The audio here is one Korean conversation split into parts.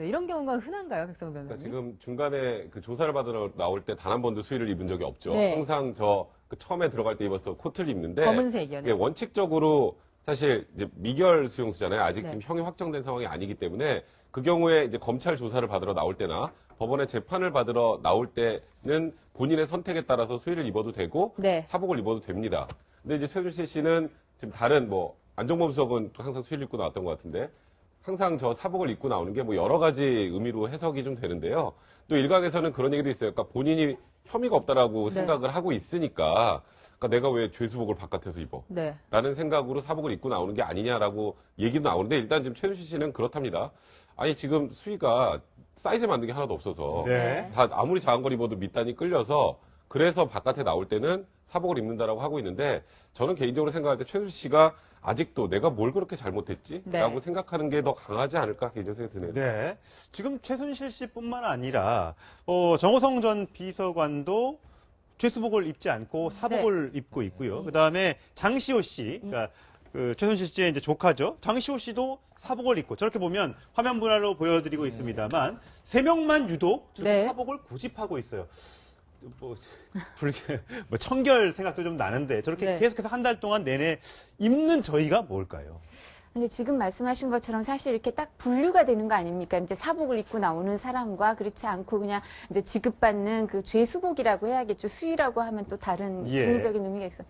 있어요. 이런 경우가 흔한가요, 백성호 변호사님? 그러니까 지금 중간에 그 조사를 받으러 나올 때 단 한 번도 수의를 입은 적이 없죠. 네. 항상 그 처음에 들어갈 때 입었던 코트를 입는데 검은색이요. 이게 원칙적으로 사실 이제 미결 수용소잖아요. 아직 네. 지금 형이 확정된 상황이 아니기 때문에 그 경우에 이제 검찰 조사를 받으러 나올 때나 법원의 재판을 받으러 나올 때는 본인의 선택에 따라서 수의를 입어도 되고 네. 사복을 입어도 됩니다. 근데 이제 최순실 씨는 지금 다른 안종범 수석은 항상 수의를 입고 나왔던 것 같은데 항상 저 사복을 입고 나오는 게 여러 가지 의미로 해석이 좀 되는데요. 또 일각에서는 그런 얘기도 있어요. 그러니까 본인이 혐의가 없다라고 네. 생각을 하고 있으니까 그러니까 내가 왜 죄수복을 바깥에서 입어? 네. 라는 생각으로 사복을 입고 나오는 게 아니냐라고 얘기도 나오는데 일단 지금 최순실 씨는 그렇답니다. 아니 지금 수위가 사이즈 맞는 게 하나도 없어서 네. 다 아무리 작은 걸 입어도 밑단이 끌려서 그래서 바깥에 나올 때는 사복을 입는다라고 하고 있는데 저는 개인적으로 생각할 때 최순실 씨가 아직도 내가 뭘 그렇게 잘못했지? 네. 라고 생각하는 게 더 강하지 않을까 개인적으로 생각이 드네요. 네. 지금 최순실 씨뿐만 아니라 정호성 전 비서관도 죄수복을 입지 않고 사복을 입고 있고요. 그다음에 장시호 씨, 그러니까 그 최순실 씨의 이제 조카죠. 장시호 씨도 사복을 입고 저렇게 보면 화면 분할로 보여드리고 있습니다만 세 명만 유독 네. 사복을 고집하고 있어요. 청결 생각도 좀 나는데 저렇게 네. 계속해서 한 달 동안 내내 입는 저희가 뭘까요? 근데 지금 말씀하신 것처럼 사실 이렇게 딱 분류가 되는 거 아닙니까? 이제 사복을 입고 나오는 사람과 그렇지 않고 그냥 이제 지급받는 그 죄수복이라고 해야겠죠. 수의라고 하면 또 다른 예. 중의적인 의미가 있어.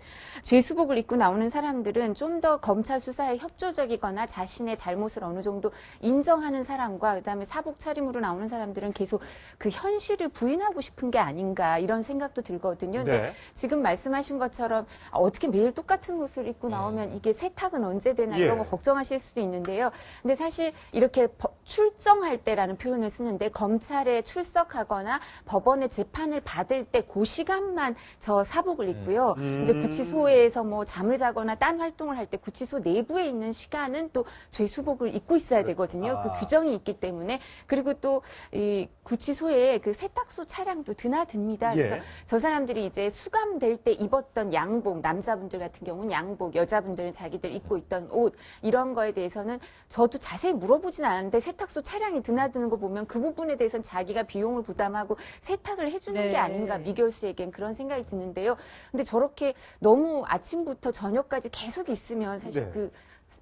죄수복을 입고 나오는 사람들은 좀 더 검찰 수사에 협조적이거나 자신의 잘못을 어느 정도 인정하는 사람과 그다음에 사복 차림으로 나오는 사람들은 계속 그 현실을 부인하고 싶은 게 아닌가 이런 생각도 들거든요. 근데 네. 지금 말씀하신 것처럼 어떻게 매일 똑같은 옷을 입고 나오면 이게 세탁은 언제 되나 이런 거 걱정하실 수도 있는데요. 근데 사실 이렇게 출정할 때라는 표현을 쓰는데 검찰에 출석하거나 법원의 재판을 받을 때 그 시간만 저 사복을 입고요. 이제 구치소에서 잠을 자거나 딴 활동을 할 때 구치소 내부에 있는 시간은 또 죄수복을 입고 있어야 되거든요. 그 규정이 있기 때문에. 그리고 또 이 구치소에 그 세탁소 차량도 드나듭니다. 그래서 저 사람들이 이제 수감될 때 입었던 양복, 남자분들 같은 경우는 양복, 여자분들은 자기들 입고 있던 옷 이런 거에 대해서는 저도 자세히 물어보진 않았는데 세탁소 차량이 드나드는 거 보면 그 부분에 대해서는 자기가 비용을 부담하고 세탁을 해주는 네. 게 아닌가 미결수에겐 그런 생각이 드는데요. 근데 저렇게 너무 아침부터 저녁까지 계속 있으면 사실 그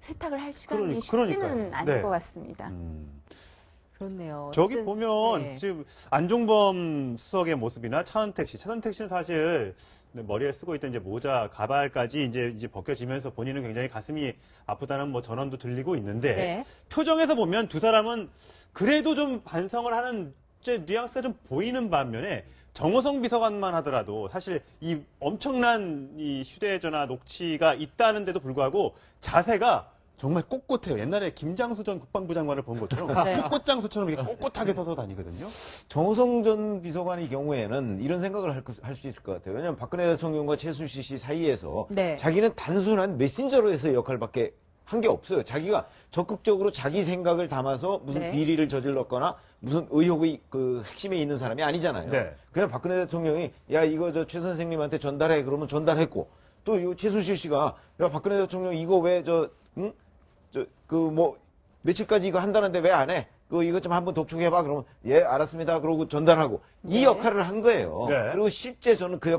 세탁을 할 시간이 쉽지는 않을 것 같습니다. 그렇네요. 저기 보면 지금 안종범 수석의 모습이나 차은택 씨는 사실 머리에 쓰고 있던 이제 모자, 가발까지 이제 벗겨지면서 본인은 굉장히 가슴이 아프다는 전언도 들리고 있는데 표정에서 보면 두 사람은 그래도 좀 반성을 하는 뉘앙스가 좀 보이는 반면에 정호성 비서관만 하더라도 사실 이 엄청난 이 휴대전화 녹취가 있다는데도 불구하고 자세가 정말 꼿꼿해요. 옛날에 김장수 전 국방부 장관을 본 것처럼 꽃장수처럼 이렇게 꼿꼿하게 서서 다니거든요. 정호성 전 비서관의 경우에는 이런 생각을 할 수 있을 것 같아요. 왜냐하면 박근혜 대통령과 최순실 씨 사이에서 자기는 단순한 메신저로서의 역할밖에 한 게 없어요. 자기가 적극적으로 자기 생각을 담아서 무슨 비리를 저질렀거나 무슨 의혹의 그 핵심에 있는 사람이 아니잖아요. 그냥 박근혜 대통령이 야 이거 최 선생님한테 전달해 그러면 전달했고 또 이 최순실 씨가 야 박근혜 대통령 이거 왜 며칠까지 이거 한다는데 왜 안 해? 이거 좀 한번 독촉해봐. 그러면 예 알았습니다. 그러고 전달하고 이 역할을 한 거예요. 그리고 실제 저는 그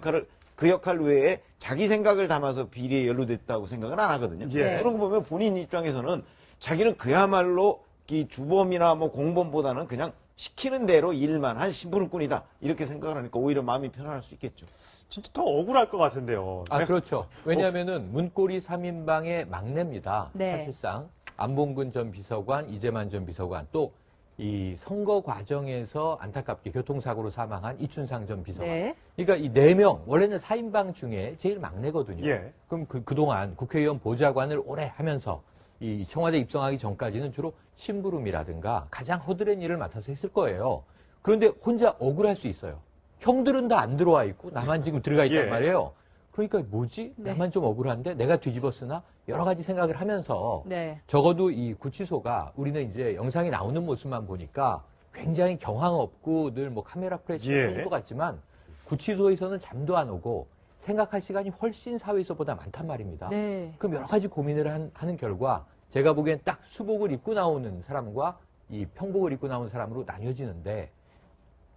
역할 외에 자기 생각을 담아서 비리에 연루됐다고 생각은 안 하거든요. 그런 거 보면 본인 입장에서는 자기는 그야말로 이 주범이나 공범보다는 그냥 시키는 대로 일만 한 심부름꾼이다 이렇게 생각을 하니까 오히려 마음이 편안할 수 있겠죠. 진짜 더 억울할 것 같은데요. 그렇죠. 왜냐하면은 문고리 3인방의 막내입니다. 사실상 안봉근 전 비서관, 이재만 전 비서관 또 이 선거 과정에서 안타깝게 교통사고로 사망한 이춘상 전 비서관. 그러니까 이 4명, 원래는 4인방 중에 제일 막내거든요. 그럼 그동안 국회의원 보좌관을 오래 하면서 이 청와대 입성하기 전까지는 주로 심부름이라든가 가장 허드렛 일을 맡아서 했을 거예요. 그런데 혼자 억울할 수 있어요. 형들은 다 안 들어와 있고 나만 지금 들어가 있단 말이에요. 그러니까 뭐지? 나만 좀 억울한데 내가 뒤집었으나 여러 가지 생각을 하면서 적어도 이 구치소가 우리는 이제 영상이 나오는 모습만 보니까 굉장히 경황 없고 늘 카메라 프레시가 터질 것 같지만 구치소에서는 잠도 안 오고 생각할 시간이 훨씬 사회에서보다 많단 말입니다. 그럼 여러 가지 고민을 하는 결과 제가 보기엔 딱 수복을 입고 나오는 사람과 이 평복을 입고 나온 사람으로 나뉘어지는데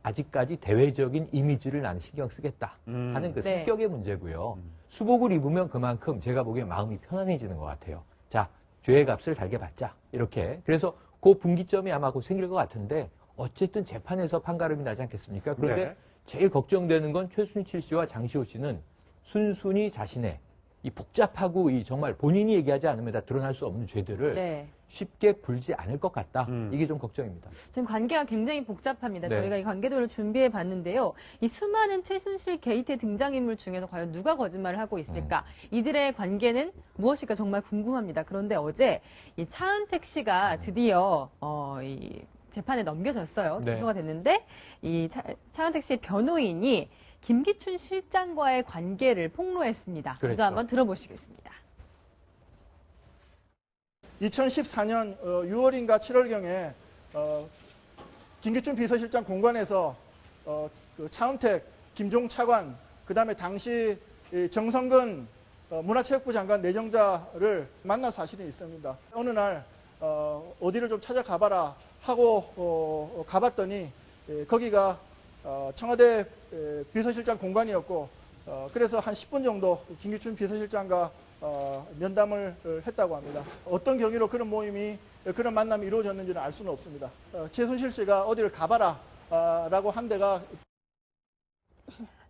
아직까지 대외적인 이미지를 나는 신경 쓰겠다 하는 그 네. 성격의 문제고요. 수복을 입으면 그만큼 제가 보기엔 마음이 편안해지는 것 같아요. 자, 죄의 값을 달게 받자. 이렇게. 그래서 그 분기점이 아마 곧 생길 것 같은데 어쨌든 재판에서 판가름이 나지 않겠습니까? 그런데 네. 제일 걱정되는 건 최순실 씨와 장시호 씨는 순순히 자신의 이 복잡하고 이 정말 본인이 얘기하지 않으면 다 드러날 수 없는 죄들을 네. 쉽게 불지 않을 것 같다. 이게 좀 걱정입니다. 지금 관계가 굉장히 복잡합니다. 네. 저희가 이 관계도를 준비해 봤는데요. 이 수많은 최순실 게이트 등장인물 중에서 과연 누가 거짓말을 하고 있을까? 이들의 관계는 무엇일까 정말 궁금합니다. 그런데 어제 이 차은택 씨가 드디어 이 재판에 넘겨졌어요. 네. 기소가 됐는데 이 차은택 씨의 변호인이 김기춘 실장과의 관계를 폭로했습니다. 그랬죠. 이거 한번 들어보시겠습니다. 2014년 6월인가 7월경에 김기춘 비서실장 공관에서 그 차은택, 김종 차관, 그다음에 당시 정성근 문화체육부 장관 내정자를 만난 사실이 있습니다. 어느 날 어디를 좀 찾아가봐라 하고 가봤더니 거기가 청와대 비서실장 공관이었고 그래서 한 10분 정도 김기춘 비서실장과 면담을 했다고 합니다. 어떤 경위로 그런 모임이 그런 만남이 이루어졌는지는 알 수는 없습니다. 최순실 씨가 어디를 가봐라 라고 한 데가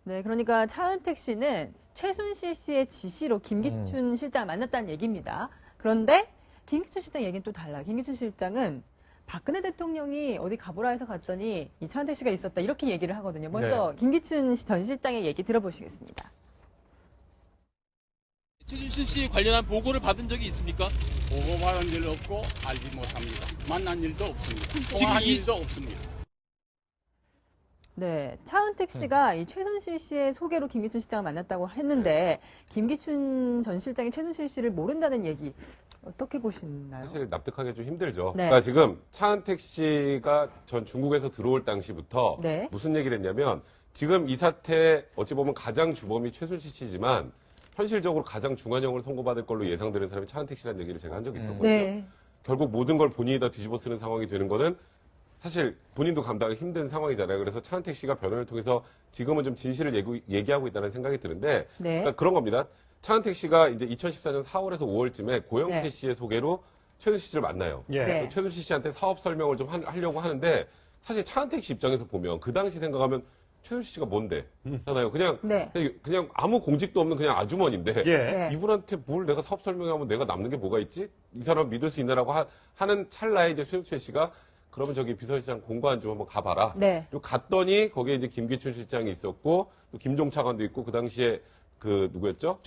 네, 그러니까 차은택 씨는 최순실 씨의 지시로 김기춘 실장을 만났다는 얘기입니다. 그런데 김기춘 실장 얘기는 또 달라요. 김기춘 실장은 박근혜 대통령이 어디 가보라 해서 갔더니 이 차은택 씨가 있었다 이렇게 얘기를 하거든요. 먼저 김기춘 전 실장의 얘기 들어보시겠습니다. 최순실 씨 관련한 보고를 받은 적이 있습니까? 보고받은 일 없고 알지 못합니다. 만난 일도 없습니다. 통화한 일도 없습니다. 네, 차은택 씨가 이 최순실 씨의 소개로 김기춘 실장을 만났다고 했는데 김기춘 전 실장이 최순실 씨를 모른다는 얘기 어떻게 보시나요? 사실 납득하기 좀 힘들죠. 네. 그러니까 지금 차은택 씨가 전 중국에서 들어올 당시부터 네. 무슨 얘기를 했냐면 지금 이 사태 어찌 보면 가장 주범이 최순실 씨지만 현실적으로 가장 중한형을 선고받을 걸로 예상되는 사람이 차은택 씨라는 얘기를 제가 한 적이 있었거든요. 네. 결국 모든 걸 본인이 다 뒤집어 쓰는 상황이 되는 거는 사실 본인도 감당하기 힘든 상황이잖아요. 그래서 차은택 씨가 변호를 통해서 지금은 좀 진실을 얘기하고 있다는 생각이 드는데 네. 그러니까 그런 겁니다. 차은택 씨가 이제 2014년 4월에서 5월쯤에 고영태 네. 씨의 소개로 최순실 씨를 만나요. 예. 네. 최순실 씨한테 사업 설명을 좀 하려고 하는데 사실 차은택 씨 입장에서 보면 그 당시 생각하면 최순실 씨가 뭔데? 잖아요. 네. 그냥 아무 공직도 없는 그냥 아주머니인데 예. 네. 이분한테 뭘 내가 사업 설명하면 내가 남는 게 뭐가 있지? 이 사람 믿을 수 있나라고 하는 찰나에 이제 최순실 씨가 그러면 저기 비서실장 공관 좀 한번 가봐라. 네. 그리고 갔더니 거기에 이제 김기춘 실장이 있었고 또 김종 차관도 있고 그 당시에 그 누구였죠?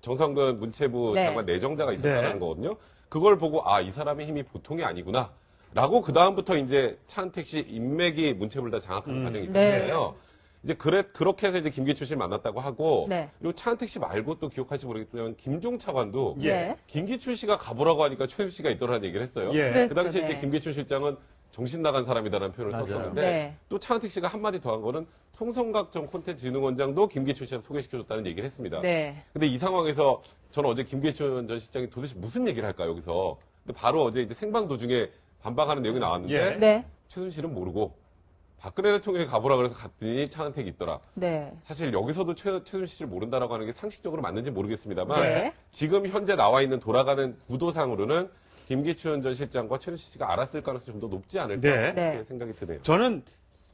정성근 문체부 네. 장관 내정자가 있었다는 네. 거거든요. 그걸 보고 아, 이 사람의 힘이 보통이 아니구나. 라고 그 다음부터 이제 차은택 씨 인맥이 문체부를 다 장악하는 과정이 있었잖아요. 이제 그렇게 해서 이제 김기춘 씨를 만났다고 하고 네. 그리고 차은택 씨 말고 또 기억할지 모르겠지만 김종 차관도 예. 김기춘 씨가 가보라고 하니까 최순 씨가 있더라는 얘기를 했어요. 예. 그 당시에 네. 이제 김기춘 실장은 정신 나간 사람이다라는 표현을 맞아요. 썼었는데 네. 또 차은택 씨가 한마디 더 한 거는 송성각 전 콘텐츠진흥원장도 김기춘 씨한테 소개시켜줬다는 얘기를 했습니다. 네. 근데 이 상황에서 저는 어제 김기춘 전 실장이 도대체 무슨 얘기를 할까요, 여기서. 근데 바로 어제 이제 생방 도중에 반박하는 내용이 나왔는데 예. 네. 최순실은 모르고 박근혜 대통령이 가보라 그래서 갔더니 차은택이 있더라. 네. 사실 여기서도 최순실을 모른다라고 하는 게 상식적으로 맞는지 모르겠습니다만 네. 지금 현재 나와 있는 돌아가는 구도상으로는 김기춘 전 실장과 최순실 씨가 알았을 가능성이 좀 더 높지 않을까 네. 이렇게 네. 생각이 드네요. 저는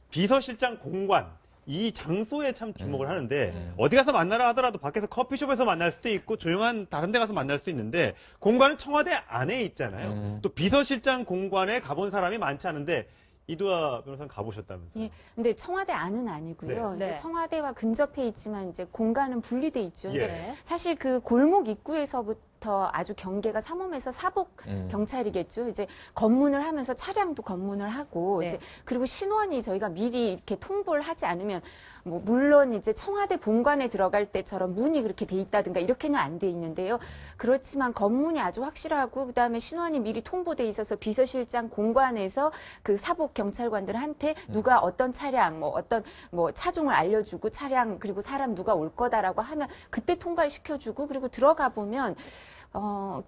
비서실장 공관 이 장소에 참 주목을 하는데 네. 어디 가서 만나라 하더라도 밖에서 커피숍에서 만날 수도 있고 조용한 다른 데 가서 만날 수 있는데 공관은 청와대 안에 있잖아요. 또 비서실장 공관에 가본 사람이 많지 않은데 이두아 변호사는 가보셨다면서요? 예, 근데 청와대 안은 아니고요. 네. 이제 청와대와 근접해 있지만 이제 공간은 분리돼 있죠. 근데 예. 사실 그 골목 입구에서부터 아주 경계가 삼엄해서 사복 경찰이겠죠. 이제 검문을 하면서 차량도 검문을 하고 네. 이제 그리고 신원이 저희가 미리 이렇게 통보를 하지 않으면 뭐 물론 이제 청와대 본관에 들어갈 때처럼 문이 그렇게 돼 있다든가 이렇게는 안 돼 있는데요. 그렇지만 검문이 아주 확실하고 그다음에 신원이 미리 통보돼 있어서 비서실장 공관에서 그 사복 경찰관들한테 누가 어떤 차량 뭐 어떤 뭐 차종을 알려주고 차량 그리고 사람 누가 올 거다라고 하면 그때 통과를 시켜주고 그리고 들어가 보면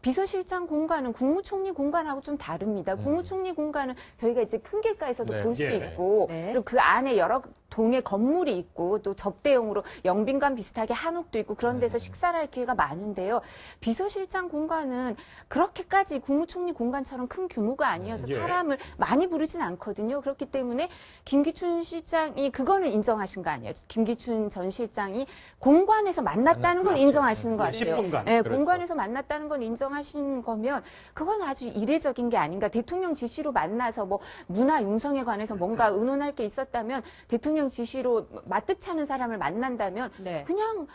비서실장 공간은 국무총리 공간하고 좀 다릅니다. 국무총리 공간은 저희가 이제 큰 길가에서도 네. 볼 수 예. 있고, 그리고 그 안에 여러 동의 건물이 있고, 또 접대용으로 영빈관 비슷하게 한옥도 있고, 그런 데서 식사를 할 기회가 많은데요. 비서실장 공간은 그렇게까지 국무총리 공간처럼 큰 규모가 아니어서 예. 사람을 많이 부르진 않거든요. 그렇기 때문에 김기춘 실장이 그거는 인정하신 거 아니에요. 김기춘 전 실장이 공관에서 만났다는 건 인정하시는 것 같아요. 10분간. 네, 그렇죠. 공관에서 만났다는 건 인정하시는 거면 그건 아주 이례적인 게 아닌가. 대통령 지시로 만나서 뭐 문화 융성에 관해서 뭔가 의논할 게 있었다면 대통령 지시로 마뜩 차는 사람을 만난다면 네. 그냥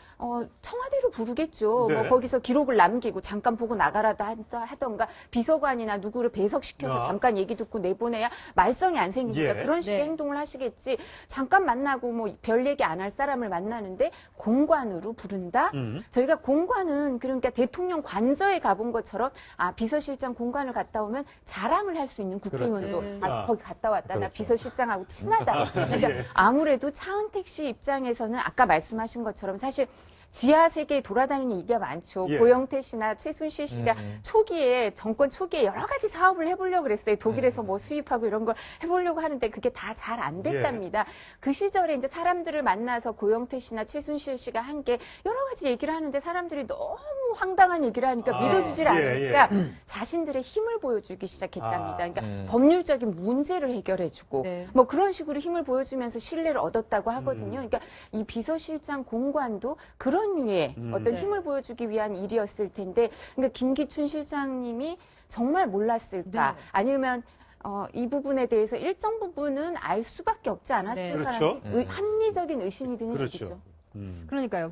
청와대로 부르겠죠. 네. 뭐 거기서 기록을 남기고 잠깐 보고 나가라도 하던가 비서관이나 누구를 배석시켜서 잠깐 얘기 듣고 내보내야 말썽이 안 생기니까 예. 그런 식의 네. 행동을 하시겠지. 잠깐 만나고 뭐 별 얘기 안 할 사람을 만나는데 공관으로 부른다? 저희가 공관은 그러니까 대통령 관저에 가본 것처럼 비서실장 공관을 갔다 오면 자랑을 할 수 있는 국회의원도 그렇죠. 거기 갔다 왔다. 나 그렇죠. 비서실장하고 친하다. 그러니까 예. 아무래도 차은택 씨 입장에서는 아까 말씀하신 것처럼 사실 지하 세계에 돌아다니는 얘기가 많죠. 예. 고영태 씨나 최순실 씨가 초기에 정권 초기에 여러 가지 사업을 해보려고 그랬어요. 독일에서 뭐 수입하고 이런 걸 해보려고 하는데 그게 다 잘 안 됐답니다. 그 시절에 이제 사람들을 만나서 고영태 씨나 최순실 씨가 한 게 여러 가지 얘기를 하는데 사람들이 너무 황당한 얘기를 하니까 믿어주질 않으니까 자신들의 힘을 보여주기 시작했답니다. 그러니까 법률적인 문제를 해결해주고 네. 뭐 그런 식으로 힘을 보여주면서 신뢰를 얻었다고 하거든요. 그러니까 이 비서실장 공관도 그런 류의 어떤 네. 힘을 보여주기 위한 일이었을 텐데, 그러니까 김기춘 실장님이 정말 몰랐을까? 네. 아니면 이 부분에 대해서 일정 부분은 알 수밖에 없지 않았을까라는 네. 그렇죠. 합리적인 의심이 드는 그렇죠. 얘기죠. 그러니까요.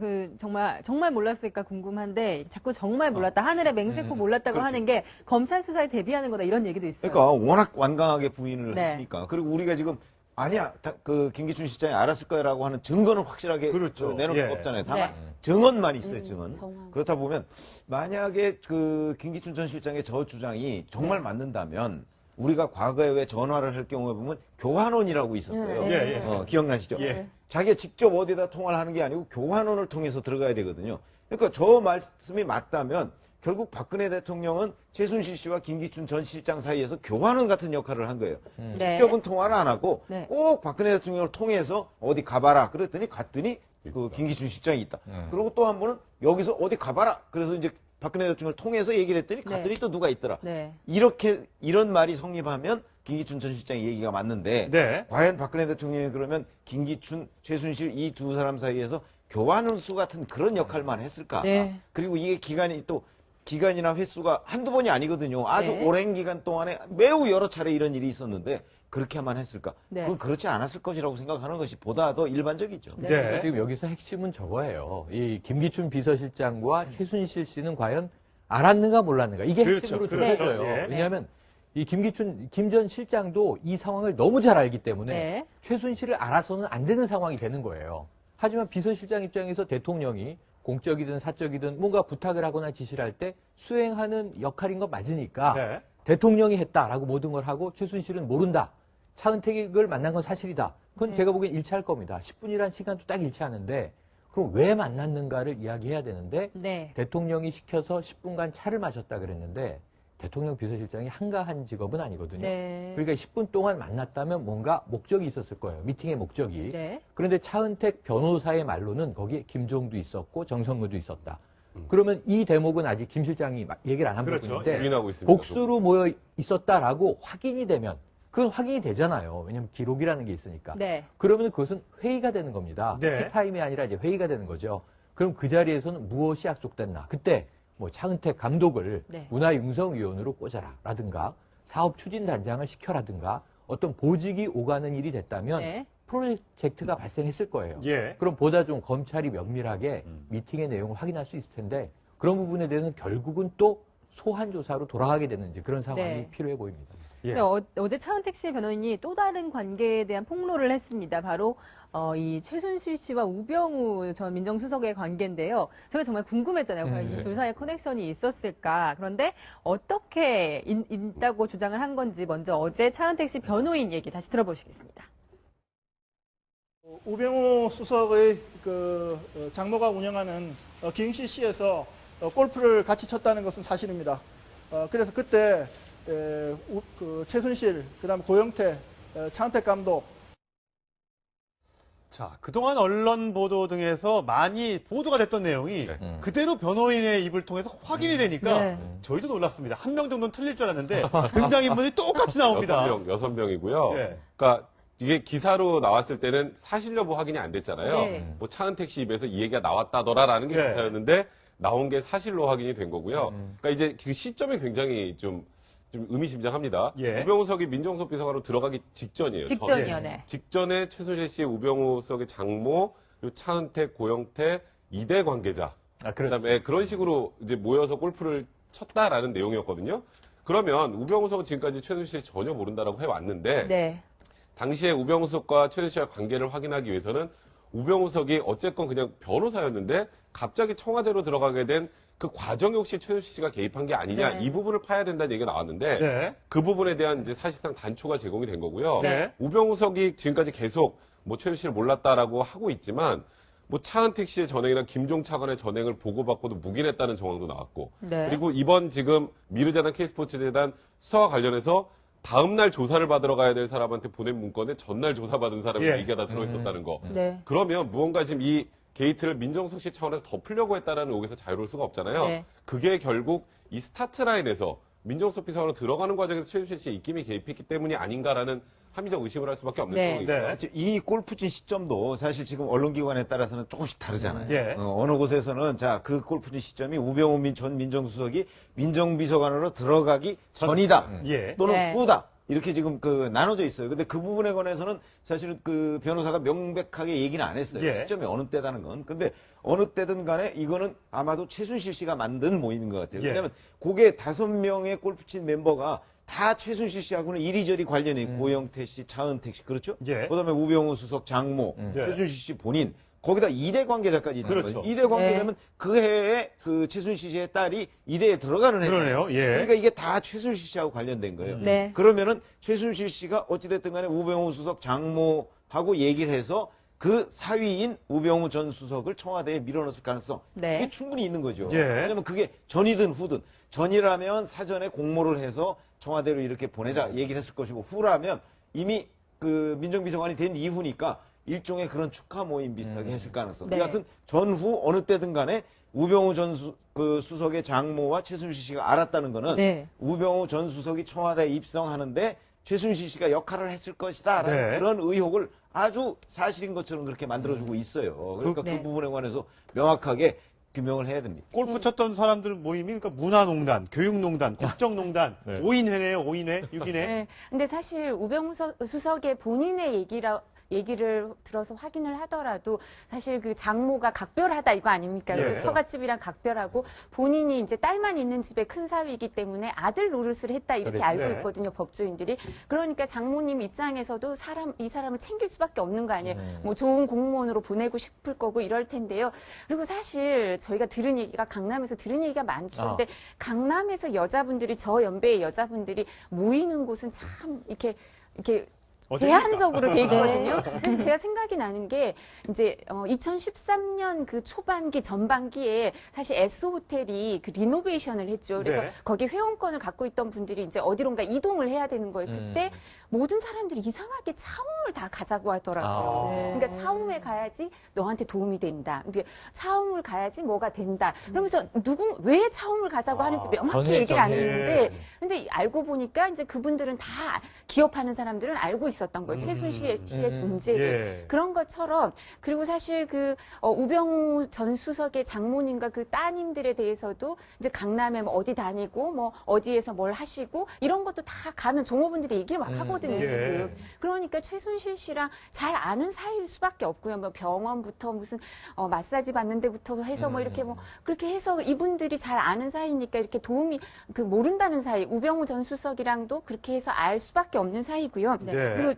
정말 몰랐을까 궁금한데 자꾸 정말 몰랐다. 하늘에 맹세코 몰랐다고 하는 게 검찰 수사에 대비하는 거다 이런 얘기도 있어요. 그러니까 워낙 완강하게 부인을 네. 했으니까. 그리고 우리가 지금 아니야, 그 김기춘 실장이 알았을 거라고 하는 증거는 확실하게 그렇죠. 내놓을 예. 수가 없잖아요. 다만 네. 증언만 있어요, 증언. 정황. 그렇다 보면 만약에 그 김기춘 전 실장의 저 주장이 정말 맞는다면 우리가 과거에 왜 전화를 할 경우에 보면 교환원이라고 있었어요. 예, 예. 기억나시죠? 예. 자기가 직접 어디다 통화를 하는 게 아니고 교환원을 통해서 들어가야 되거든요. 그러니까 저 말씀이 맞다면 결국 박근혜 대통령은 최순실 씨와 김기춘 전 실장 사이에서 교환원 같은 역할을 한 거예요. 네. 직접은 통화를 안 하고 네. 꼭 박근혜 대통령을 통해서 어디 가봐라. 그랬더니 갔더니 그 김기춘 실장이 있다. 그리고 또 한 번은 여기서 어디 가봐라. 그래서 이제 박근혜 대통령을 통해서 얘기를 했더니 갔더니 또 누가 있더라. 네. 이런 말이 성립하면 김기춘 전 실장의 얘기가 맞는데 네. 과연 박근혜 대통령이 그러면 김기춘, 최순실 이 두 사람 사이에서 교환원수 같은 그런 역할만 했을까? 네. 그리고 이게 기간이나 횟수가 한두 번이 아니거든요. 아주 네. 오랜 기간 동안에 매우 여러 차례 이런 일이 있었는데 그렇게만 했을까? 네. 그건 그렇지 않았을 것이라고 생각하는 것이 보다 더 일반적이죠. 네. 지금 여기서 핵심은 저거예요. 이 김기춘 비서실장과 최순실 씨는 과연 알았는가 몰랐는가 이게 핵심으로 그렇죠. 들어있어요. 예. 왜냐하면 이 김 전 실장도 이 상황을 너무 잘 알기 때문에 네. 최순실을 알아서는 안 되는 상황이 되는 거예요. 하지만 비서실장 입장에서 대통령이 공적이든 사적이든 뭔가 부탁을 하거나 지시를 할 때 수행하는 역할인 건 맞으니까 네. 대통령이 했다라고 모든 걸 하고 최순실은 모른다. 차은택을 만난 건 사실이다. 그건 네. 제가 보기엔 일치할 겁니다. 10분이란 시간도 딱 일치하는데 그럼 왜 만났는가를 이야기해야 되는데 네. 대통령이 시켜서 10분간 차를 마셨다 그랬는데 대통령 비서실장이 한가한 직업은 아니거든요. 네. 그러니까 10분 동안 만났다면 뭔가 목적이 있었을 거예요. 미팅의 목적이. 네. 그런데 차은택 변호사의 말로는 거기에 김종도 있었고 정성근도 있었다. 그러면 이 대목은 아직 김 실장이 얘기를 안 한 그렇죠. 부분인데 부인하고 있습니다. 복수로 모여 있었다라고 확인이 되면 그건 확인이 되잖아요. 왜냐하면 기록이라는 게 있으니까. 네. 그러면 그것은 회의가 되는 겁니다. 네. 티타임이 아니라 이제 회의가 되는 거죠. 그럼 그 자리에서는 무엇이 약속됐나? 그때 뭐 차은택 감독을 네. 문화융성위원으로 꽂아라라든가 사업 추진단장을 시켜라든가 어떤 보직이 오가는 일이 됐다면 네. 프로젝트가 발생했을 거예요. 예. 그럼 보다 좀 검찰이 면밀하게 미팅의 내용을 확인할 수 있을 텐데 그런 부분에 대해서는 결국은 또 소환 조사로 돌아가게 되는 이제 그런 상황이 네. 필요해 보입니다. 예. 근데 어제 차은택 씨 변호인이 또 다른 관계에 대한 폭로를 했습니다. 바로 이 최순실 씨와 우병우 전 민정수석의 관계인데요. 저희가 정말 궁금했잖아요. 과연 이 둘 사이에 커넥션이 있었을까. 그런데 어떻게 있다고 주장을 한 건지 먼저 어제 차은택 씨 변호인 얘기 다시 들어보시겠습니다. 우병우 수석의 장모가 운영하는 김씨씨에서 골프를 같이 쳤다는 것은 사실입니다. 그래서 그때 최순실, 그다음에 고영태, 차은택 감독. 자, 그동안 언론 보도 등에서 많이 보도가 됐던 내용이 그대로 변호인의 입을 통해서 확인이 되니까 저희도 놀랐습니다. 한 명 정도는 틀릴 줄 알았는데 등장인물이 똑같이 나옵니다. 6명이고요. 그러니까 이게 기사로 나왔을 때는 사실 여부 확인이 안 됐잖아요. 뭐 차은택 씨 입에서 이 얘기가 나왔다더라라는 게 기사였는데 나온 게 사실로 확인이 된 거고요. 그러니까 이제 그 시점이 굉장히 좀 의미심장합니다. 우병우석이 민정수석 비서관으로 들어가기 직전이에요. 직전이요, 네. 직전에 최순실 씨, 우병우석의 장모, 그리고 차은택, 고영태, 2대 관계자. 그다음에 그런 식으로 이제 모여서 골프를 쳤다라는 내용이었거든요. 그러면 우병우석은 지금까지 최순실 씨 전혀 모른다라고 해왔는데, 당시에 우병우석과 최순실 씨와 관계를 확인하기 위해서는 우병우석이 어쨌건 그냥 변호사였는데 갑자기 청와대로 들어가게 된 그 과정에 혹시 최순실 씨가 개입한 게 아니냐 이 부분을 파야 된다는 얘기가 나왔는데 그 부분에 대한 이제 사실상 단초가 제공이 된 거고요. 우병우석이 지금까지 계속 뭐 최순실 씨를 몰랐다라고 하고 있지만 뭐 차은택 씨의 전행이나 김종 차관의 전행을 보고받고도 묵인했다는 정황도 나왔고 그리고 이번 지금 미르재단 K스포츠재단 수사와 관련해서 다음날 조사를 받으러 가야 될 사람한테 보낸 문건에 전날 조사받은 사람의 얘기가 다 들어있었다는 거. 그러면 무언가 지금 이 게이트를 민정수석 씨 차원에서 덮으려고 했다는 의혹에서 자유로울 수가 없잖아요. 그게 결국 이 스타트 라인에서 민정수석 비서관으로 들어가는 과정에서 최순실 씨의 입김이 개입했기 때문이 아닌가라는 합리적 의심을 할 수밖에 없는 상황이죠. 이 골프 친 시점도 사실 지금 언론기관에 따라서는 조금씩 다르잖아요. 어느 곳에서는 자, 그 골프 친 시점이 우병우 전 민정수석이 민정비서관으로 들어가기 전이다. 또는 후다. 이렇게 지금 나눠져 있어요. 근데 그 부분에 관해서는 사실은 그 변호사가 명백하게 얘기는 안 했어요. 시점이 어느 때다는 건. 근데 어느 때든 간에 이거는 아마도 최순실 씨가 만든 모임인 것 같아요. 왜냐하면 그게 5명의 골프 친 멤버가 다 최순실 씨하고는 이리저리 관련이 있고 고영태 씨, 차은택 씨, 그렇죠? 그다음에 우병우 수석 장모, 최순실 씨 본인, 거기다 2대 관계자까지 있는 거죠. 2대 관계자면 그 해에 그 최순실 씨의 딸이 2대에 들어가는 해예요. 그러네요. 그러니까 이게 다 최순실 씨하고 관련된 거예요. 그러면은 최순실 씨가 어찌됐든 간에 우병우 수석 장모하고 얘기를 해서 그 사위인 우병우 전 수석을 청와대에 밀어넣을 가능성 그게 충분히 있는 거죠. 왜냐면 그게 전이든 후든 전이라면 사전에 공모를 해서 청와대로 이렇게 보내자 얘기를 했을 것이고 후라면 이미 그 민정비서관이 된 이후니까 일종의 그런 축하 모임 비슷하게 했을 가능성. 여하튼 전후 어느 때든 간에 우병우 전 수석의 장모와 최순실 씨가 알았다는 거는 우병우 전 수석이 청와대에 입성하는데 최순실 씨가 역할을 했을 것이다라는 그런 의혹을 아주 사실인 것처럼 그렇게 만들어주고 있어요. 그러니까 그 부분에 관해서 명확하게 규명을 해야 됩니다. 골프 쳤던 사람들 모임이 그러니까 문화농단, 교육농단, 국정농단, 5인회네요, 5인회, 6인회. 근데 사실 우병우 수석의 본인의 얘기를 들어서 확인을 하더라도 사실 그 장모가 각별하다 이거 아닙니까? 처갓집이랑 각별하고 본인이 이제 딸만 있는 집의 큰 사위이기 때문에 아들 노릇을 했다 이렇게 알고 있거든요, 법조인들이. 그러니까 장모님 입장에서도 이 사람을 챙길 수밖에 없는 거 아니에요. 뭐 좋은 공무원으로 보내고 싶을 거고 이럴 텐데요. 그리고 사실 저희가 강남에서 들은 얘기가 많죠. 근데 강남에서 여자분들이 저 연배의 여자분들이 모이는 곳은 참 이렇게 제한적으로 돼 있거든요. 그래서 제가 생각이 나는 게 이제 2013년 그 초반기 전반기에 사실 S호텔이 그 리노베이션을 했죠. 그래서 거기 회원권을 갖고 있던 분들이 이제 어디론가 이동을 해야 되는 거예요. 그때 모든 사람들이 이상하게 차움을 다 가자고 하더라고요. 그러니까 차움에 가야지 너한테 도움이 된다. 그러니까 차움을 가야지 뭐가 된다. 그러면서 왜 차움을 가자고 하는지 명확히 얘기를 안 했는데 근데 알고 보니까 이제 그분들은 다 기업하는 사람들은 알고 있었던 거예요. 최순실 씨의 존재를. 그런 것처럼 그리고 사실 우병우 전 수석의 장모님과 그 따님들에 대해서도 이제 강남에 뭐 어디 다니고 뭐 어디에서 뭘 하시고 이런 것도 다 가면 종업원들이 얘기를 막 하거든요. 지금. 그러니까 최순실 씨랑 잘 아는 사이일 수밖에 없고요. 뭐 병원부터 무슨 마사지 받는 데부터 해서 뭐 이렇게 뭐 그렇게 해서 이분들이 잘 아는 사이니까 이렇게 도움이 모른다는 사이. 우병우 전 수석이랑도 그렇게 해서 알 수밖에 없는 사이고요. 그리고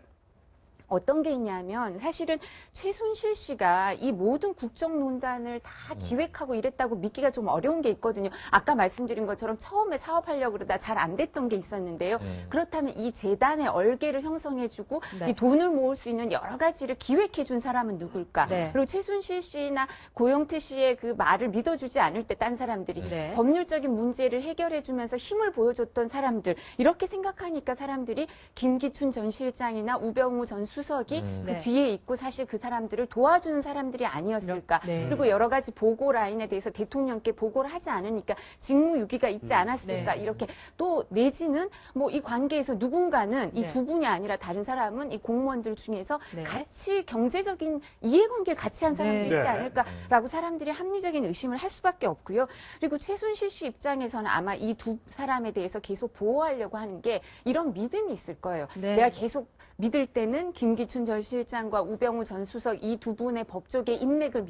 어떤 게 있냐면 사실은 최순실 씨가 이 모든 국정농단을 다 기획하고 이랬다고 믿기가 좀 어려운 게 있거든요. 아까 말씀드린 것처럼 처음에 사업하려고 그러다 잘 안 됐던 게 있었는데요. 그렇다면 이 재단의 얼개를 형성해주고 이 돈을 모을 수 있는 여러 가지를 기획해준 사람은 누굴까? 그리고 최순실 씨나 고영태 씨의 그 말을 믿어주지 않을 때 딴 사람들이 법률적인 문제를 해결해주면서 힘을 보여줬던 사람들 이렇게 생각하니까 사람들이 김기춘 전 실장이나 우병우 전 수석이 그 뒤에 있고 사실 그 사람들을 도와주는 사람들이 아니었을까. 그리고 여러 가지 보고 라인에 대해서 대통령께 보고를 하지 않으니까 직무유기가 있지 않았을까. 이렇게 또 내지는 뭐 이 관계에서 누군가는 이 두 분이 아니라 다른 사람은 이 공무원들 중에서 같이 경제적인 이해관계를 같이 한 사람도 있지 않을까라고 사람들이 합리적인 의심을 할 수밖에 없고요. 그리고 최순실 씨 입장에서는 아마 이 두 사람에 대해서 계속 보호하려고 하는 게 이런 믿음이 있을 거예요. 내가 계속 믿을 때는 김기춘 전 실장과 우병우 전 수석 이 두 분의 법조계 인맥을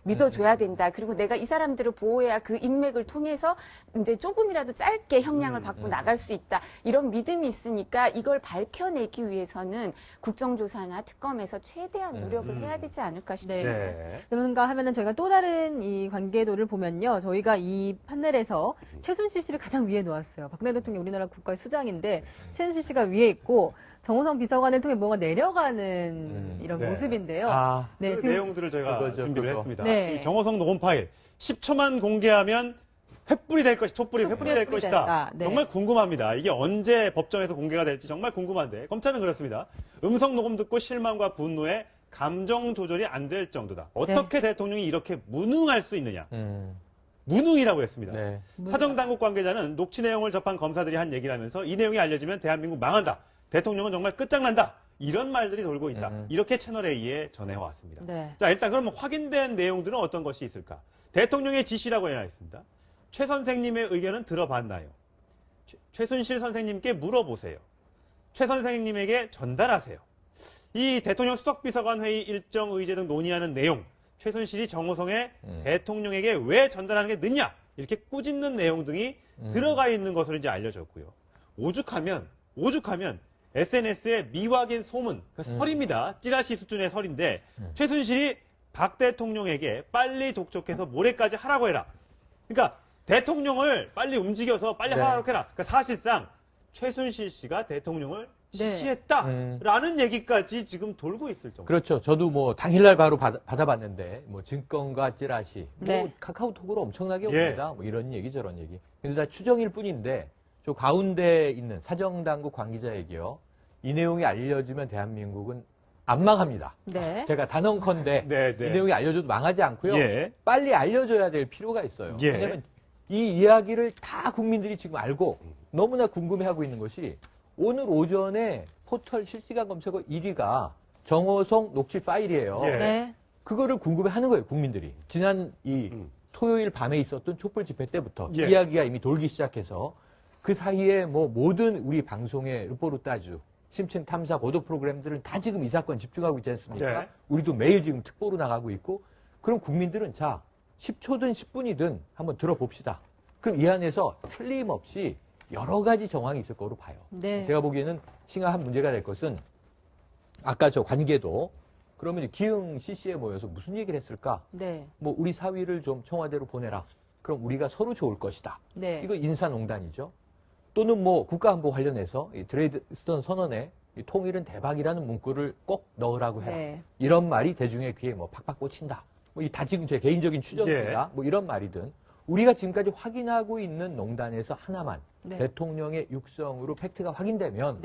믿어줘야 된다. 그리고 내가 이 사람들을 보호해야 그 인맥을 통해서 이제 조금이라도 짧게 형량을 받고 나갈 수 있다. 이런 믿음이 있으니까 이걸 밝혀내기 위해서는 국정조사나 특검에서 최대한 노력을 해야 되지 않을까 싶습니다. 그런가 하면은 저희가 또 다른 이 관계도를 보면요. 저희가 이 판넬에서 최순실 씨를 가장 위에 놓았어요. 박근혜 대통령 우리나라 국가의 수장인데 최순실 씨가 위에 있고 정호성 비서관을 통해 뭔가 내려가는 이런 모습인데요. 그 지금 내용들을 저희가 준비를 했습니다. 네. 이 정호성 녹음 파일 10초만 공개하면 횃불이 될 것이 촛불이 횃불이 될 것이다. 정말 궁금합니다. 이게 언제 법정에서 공개가 될지 정말 궁금한데 검찰은 그렇습니다. 음성 녹음 듣고 실망과 분노에 감정 조절이 안 될 정도다. 어떻게 대통령이 이렇게 무능할 수 있느냐. 무능이라고 했습니다. 사정당국 관계자는 녹취 내용을 접한 검사들이 한 얘기라면서 이 내용이 알려지면 대한민국 망한다. 대통령은 정말 끝장난다. 이런 말들이 돌고 있다. 이렇게 채널A에 전해왔습니다. 자, 일단 그러면 확인된 내용들은 어떤 것이 있을까? 대통령의 지시라고 해놔 있습니다. 최 선생님의 의견은 들어봤나요? 최순실 선생님께 물어보세요. 최 선생님에게 전달하세요. 이 대통령 수석비서관 회의 일정 의제 등 논의하는 내용, 최순실이 정호성에 대통령에게 왜 전달하는 게 늦냐? 이렇게 꾸짖는 내용 등이 들어가 있는 것으로 이제 알려졌고요. 오죽하면 SNS에 미확인 소문, 설입니다. 찌라시 수준의 설인데 최순실이 박 대통령에게 빨리 독촉해서 모레까지 하라고 해라. 그러니까 대통령을 빨리 움직여서 빨리 하라고 해라. 그러니까 사실상 최순실 씨가 대통령을 지시했다라는 얘기까지 지금 돌고 있을 정도. 그렇죠. 저도 뭐 당일날 바로 받아봤는데 뭐 증권과 찌라시, 뭐 카카오톡으로 엄청나게 옵니다. 뭐 이런 얘기 저런 얘기. 근데 다 추정일 뿐인데 저 가운데 있는 사정당국 관계자에게요. 이 내용이 알려지면 대한민국은 안 망합니다. 제가 단언컨대 이 내용이 알려줘도 망하지 않고요. 빨리 알려줘야 될 필요가 있어요. 왜냐하면 이 이야기를 다 국민들이 지금 알고 너무나 궁금해하고 있는 것이 오늘 오전에 포털 실시간 검색어 1위가 정호성 녹취 파일이에요. 그거를 궁금해하는 거예요, 국민들이. 지난 이 토요일 밤에 있었던 촛불 집회 때부터 이야기가 이미 돌기 시작해서 그 사이에 뭐 모든 우리 방송의 르포르타주, 심층 탐사 보도 프로그램들은 다 지금 이 사건 집중하고 있지 않습니까? 우리도 매일 지금 특보로 나가고 있고 그럼 국민들은 자 10초든 10분이든 한번 들어봅시다. 그럼 이 안에서 틀림없이 여러 가지 정황이 있을 거로 봐요. 제가 보기에는 심각한 문제가 될 것은 아까 저 관계도 그러면 기흥 CC에 모여서 무슨 얘기를 했을까? 뭐 우리 사위를 좀 청와대로 보내라. 그럼 우리가 서로 좋을 것이다. 이거 인사농단이죠. 또는 뭐 국가안보 관련해서 이 드레이드스턴 선언에 이 통일은 대박이라는 문구를 꼭 넣으라고 해라. 이런 말이 대중의 귀에 뭐 팍팍 꽂힌다. 뭐 이 다 지금 제 개인적인 추정입니다. 뭐 이런 말이든 우리가 지금까지 확인하고 있는 농단에서 하나만 대통령의 육성으로 팩트가 확인되면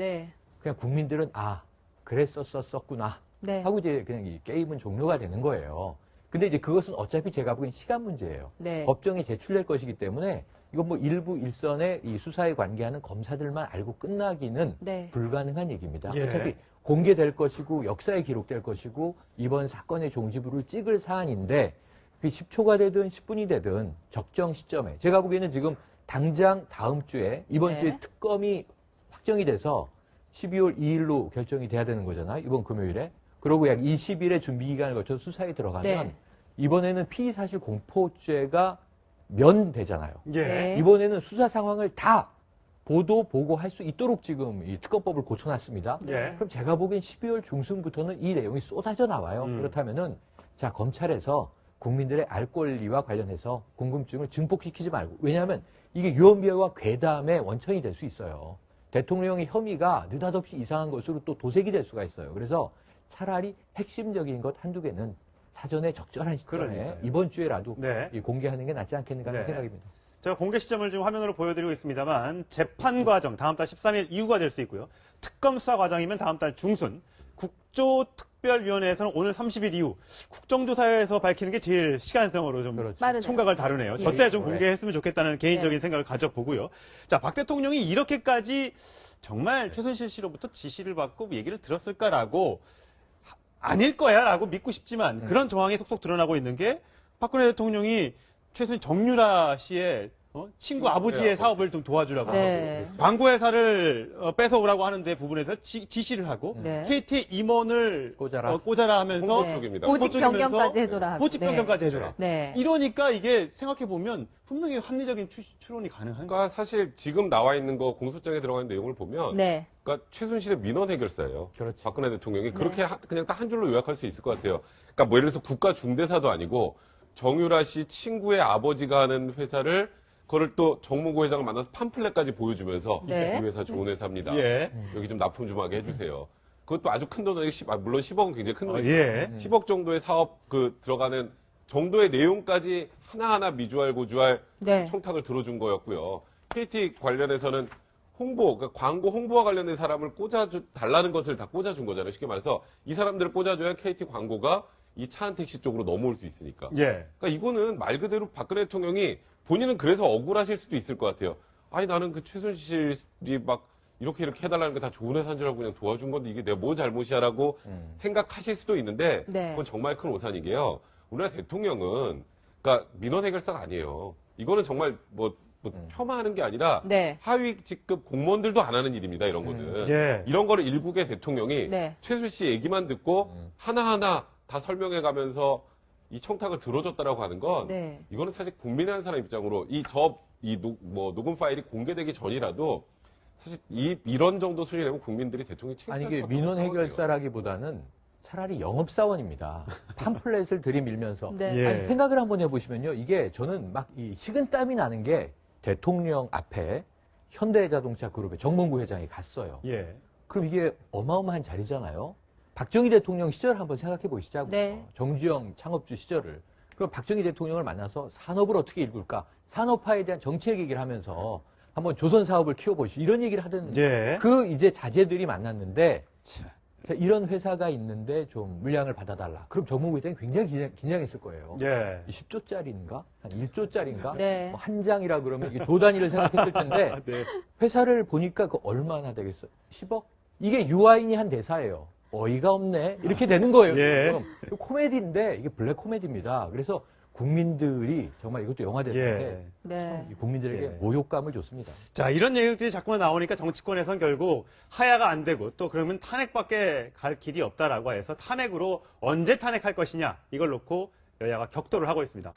그냥 국민들은 아 그랬었구나 하고 이제 그냥 이 게임은 종료가 되는 거예요. 근데 이제 그것은 어차피 제가 보기엔 시간 문제예요. 법정에 제출될 것이기 때문에 이건 뭐 일부 일선의 이 수사에 관계하는 검사들만 알고 끝나기는 불가능한 얘기입니다. 어차피 공개될 것이고 역사에 기록될 것이고 이번 사건의 종지부를 찍을 사안인데 그게 10초가 되든 10분이 되든 적정 시점에 제가 보기에는 지금 당장 다음 주에 이번 주에 특검이 확정이 돼서 12월 2일로 결정이 돼야 되는 거잖아요. 이번 금요일에. 그러고 약 20일의 준비 기간을 거쳐 수사에 들어가면 이번에는 피의사실 공포죄가 면되잖아요. 이번에는 수사 상황을 다 보도 보고할 수 있도록 지금 이 특검법을 고쳐놨습니다. 예. 그럼 제가 보기엔 12월 중순부터는 이 내용이 쏟아져 나와요. 그렇다면은 자 검찰에서 국민들의 알 권리와 관련해서 궁금증을 증폭시키지 말고, 왜냐하면 이게 유언비어와 괴담의 원천이 될 수 있어요. 대통령의 혐의가 느닷없이 이상한 것으로 또 도색이 될 수가 있어요. 그래서 차라리 핵심적인 것 한두 개는 사전에 적절한 시점에 그러니까요. 이번 주에라도 네. 공개하는 게 낫지 않겠는가 하는 네. 생각입니다. 제가 공개 시점을 지금 화면으로 보여드리고 있습니다만 재판 과정 다음 달 13일 이후가 될 수 있고요. 특검 수사 과정이면 다음 달 중순, 국조특별위원회에서는 오늘 30일 이후, 국정조사에서 밝히는 게 제일 시간성으로 좀 그렇죠. 총각을 다루네요. 예. 저때 좀 공개했으면 좋겠다는 개인적인 네. 생각을 가져보고요. 자, 박 대통령이 이렇게까지 정말 최순실 씨로부터 지시를 받고 얘기를 들었을까라고 아닐 거야 라고 믿고 싶지만 그런 정황이 속속 드러나고 있는 게 박근혜 대통령이 최순실 정유라 씨의 친구 아버지의 사업을 좀 도와주라고 네. 하고 광고회사를 뺏어오라고 하는데 부분에서 지시를 하고 네. KT의 임원을 꽂아라. 꽂아라 하면서 홍보 쪽입니다. 보직 변경까지 해줘라. 하고. 보직 변경까지 해줘라. 네. 이러니까 이게 생각해보면 분명히 합리적인 추론이 가능한 거예요. 그러니까 사실 지금 나와 있는 거 공소장에 들어가 있는 내용을 보면 네. 그러니까 최순실의 민원 해결사예요. 그렇죠. 박근혜 대통령이 그렇게 그냥 딱 한 줄로 요약할 수 있을 것 같아요. 그러니까 뭐 예를 들어서 국가 중대사도 아니고 정유라 씨 친구의 아버지가 하는 회사를 그걸 또 정무고 회장을 만나서 팜플렛까지 보여주면서 네. 이 회사 좋은 회사입니다. 예. 여기 좀 납품 좀 하게 해주세요. 그것도 아주 큰 돈이 물론 10억은 굉장히 큰 돈이죠. 예. 10억 정도의 사업 들어가는 정도의 내용까지 하나하나 미주알 고주알 네. 청탁을 들어준 거였고요. KT 관련해서는 그러니까 광고 홍보와 관련된 사람을 달라는 것을 다 꽂아준 거잖아요. 쉽게 말해서 이 사람들을 꽂아줘야 KT 광고가 이 차은택 씨 쪽으로 넘어올 수 있으니까. 예. 그러니까 이거는 말 그대로 박근혜 대통령이 본인은 그래서 억울하실 수도 있을 것 같아요. 아니 나는 그 최순실이 막 이렇게 해달라는 게 다 좋은 회사인 줄 알고 그냥 도와준 건데 이게 내가 뭐 잘못이야라고 생각하실 수도 있는데 네. 그건 정말 큰 오산이게요. 우리나라 대통령은 그러니까 민원 해결사가 아니에요. 이거는 정말 뭐 폄하하는 게 아니라 네. 하위 직급 공무원들도 안 하는 일입니다. 이런 거는. 예. 이런 거를 일국의 대통령이 네. 최순실 씨 얘기만 듣고 하나하나 다 설명해 가면서 이 청탁을 들어줬다라고 하는 건 네. 이거는 사실 국민이라는 사람 입장으로 녹음 파일이 공개되기 전이라도 사실 이런 정도 수준이라면 국민들이 대통령이 아니 책임질 이게 수밖에 민원 없는 상황이에요. 해결사라기보다는 차라리 영업사원입니다. 팜플렛을 들이밀면서. 네. 예. 아니, 생각을 한번 해보시면요. 이게 저는 막 이 식은땀이 나는 게 대통령 앞에 현대자동차 그룹의 정몽구 회장이 갔어요. 예. 그럼 이게 어마어마한 자리잖아요. 박정희 대통령 시절 한번 생각해 보시자고요. 네. 정주영 창업주 시절을. 그럼 박정희 대통령을 만나서 산업을 어떻게 이끌까? 산업화에 대한 정책 얘기를 하면서 한번 조선 사업을 키워보시오. 이런 얘기를 하던 예. 그 이제 자제들이 만났는데 이런 회사가 있는데 좀 물량을 받아달라. 그럼 정몽구 회장이 굉장히 긴장했을 거예요. 예. 10조짜리인가? 한 1조짜리인가? 네. 뭐 한 장이라 그러면 이게 조 단위를 생각했을 텐데 네. 회사를 보니까 그 얼마나 되겠어요? 10억? 이게 유아인이 한 대사예요. 어이가 없네. 이렇게 되는 거예요. 예. 지금. 코미디인데 이게 블랙 코미디입니다. 그래서 국민들이 정말 이것도 영화 됐는데 예. 네. 국민들에게 예. 모욕감을 줬습니다. 자, 이런 얘기들이 자꾸만 나오니까 정치권에선 결국 하야가 안 되고 또 그러면 탄핵밖에 갈 길이 없다라고 해서 탄핵으로 언제 탄핵할 것이냐 이걸 놓고 여야가 격돌을 하고 있습니다.